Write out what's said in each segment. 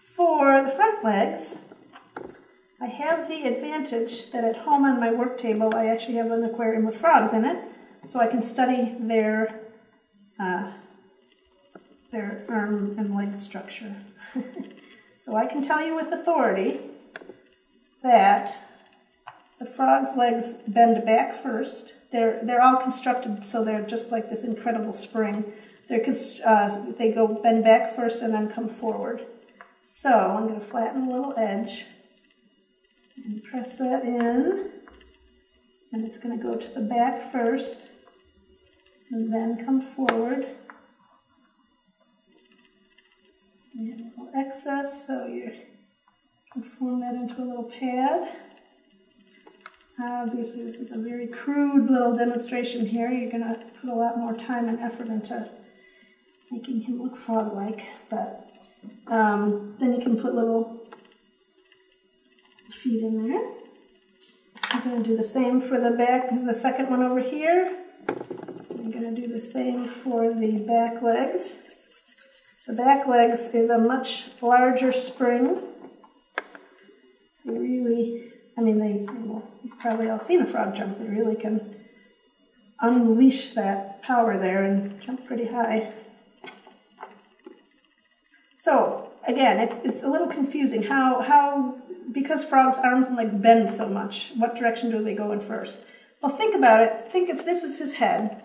For the front legs, I have the advantage that at home on my work table I actually have an aquarium with frogs in it, so I can study their arm and leg structure. So I can tell you with authority that the frog's legs bend back first. They're all constructed so they're just like this incredible spring. They go bend back first and then come forward. So I'm going to flatten a little edge and press that in, and it's going to go to the back first and then come forward. And you have a little excess, so you can form that into a little pad. Obviously this is a very crude little demonstration here. You're going to put a lot more time and effort into making him look frog-like, but then you can put little feet in there. I'm going to do the same for the back, the second one over here. I'm going to do the same for the back legs. The back legs is a much larger spring. They really, I mean, you've probably all seen a frog jump. They really can unleash that power there and jump pretty high. So again, it's a little confusing because frogs' arms and legs bend so much, what direction do they go in first? Well, think about it. Think if this is his head.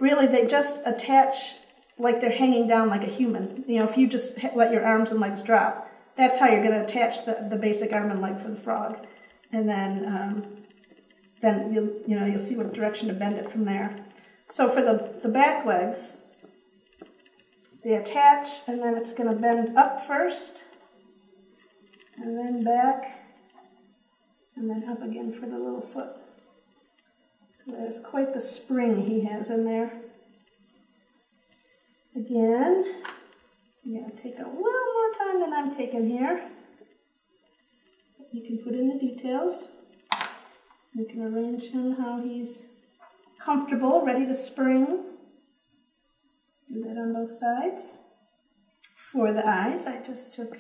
Really, they just attach like they're hanging down like a human. You know, if you just let your arms and legs drop, that's how you're going to attach the basic arm and leg for the frog. And then you'll see what direction to bend it from there. So for the back legs, they attach, and then it's going to bend up first, and then back, and then up again for the little foot. So there's quite the spring he has in there. Again, I'm going to take a little more time than I'm taking here. You can put in the details. You can arrange him how he's comfortable, ready to spring. Do that on both sides. For the eyes, I just took,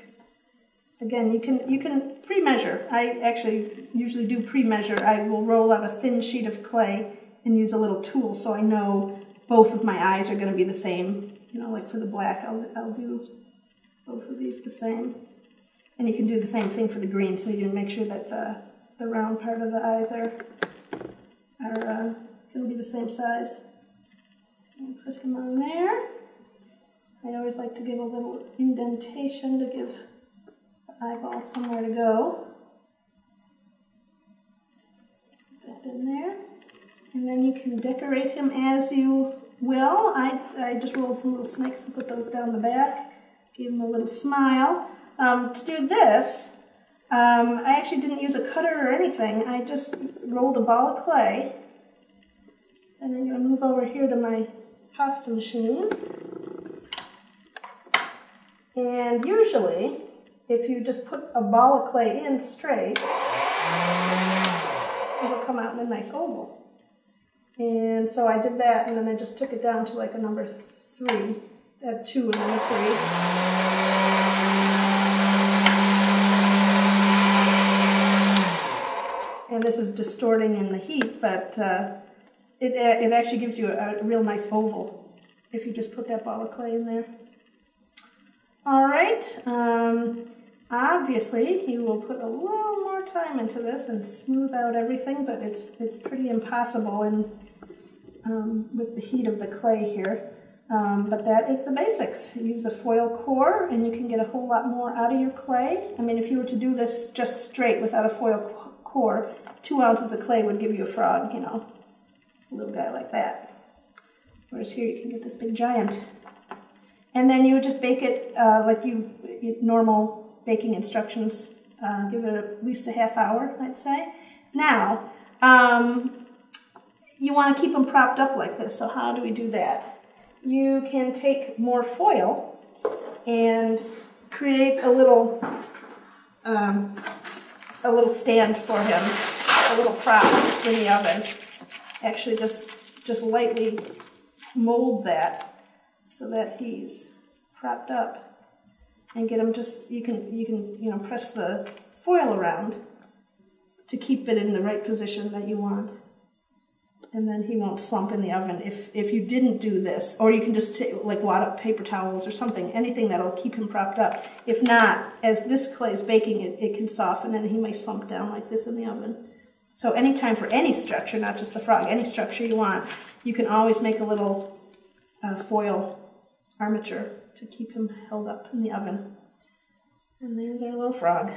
again, you can pre-measure. I actually usually do pre-measure. I will roll out a thin sheet of clay and use a little tool so I know both of my eyes are going to be the same. You know, like for the black, I'll do both of these the same. And you can do the same thing for the green, so you make sure that the round part of the eyes are going to be the same size. And put him on there. I always like to give a little indentation to give the eyeball somewhere to go. Put that in there. And then you can decorate him as you will. I just rolled some little snakes and put those down the back. Gave him a little smile. To do this, I actually didn't use a cutter or anything. I just rolled a ball of clay. And I'm going to move over here to my pasta machine. And usually, if you just put a ball of clay in straight, it'll come out in a nice oval. And so I did that, and then I just took it down to like a number 3, 2 and then a 3. And this is distorting in the heat, but it actually gives you a real nice oval if you just put that ball of clay in there. All right, obviously you will put a little more time into this and smooth out everything, but it's pretty impossible with the heat of the clay here. But that is the basics. You use a foil core and you can get a whole lot more out of your clay. I mean, if you were to do this just straight without a foil core, 2 ounces of clay would give you a frog, you know, a little guy like that. Whereas here you can get this big giant. And then you would just bake it like normal baking instructions. Give it at least a half hour, I'd say. Now, you want to keep them propped up like this, so how do we do that? You can take more foil and create a little stand for him, a little prop in the oven. Actually, just lightly mold that so that he's propped up. and get him just, you can you know, press the foil around to keep it in the right position that you want. And then he won't slump in the oven if you didn't do this. Or you can just like wad up paper towels or something, anything that'll keep him propped up. If not, as this clay is baking, it can soften and he may slump down like this in the oven. So anytime for any structure, not just the frog, any structure you want, you can always make a little foil armature to keep him held up in the oven. And there's our little frog.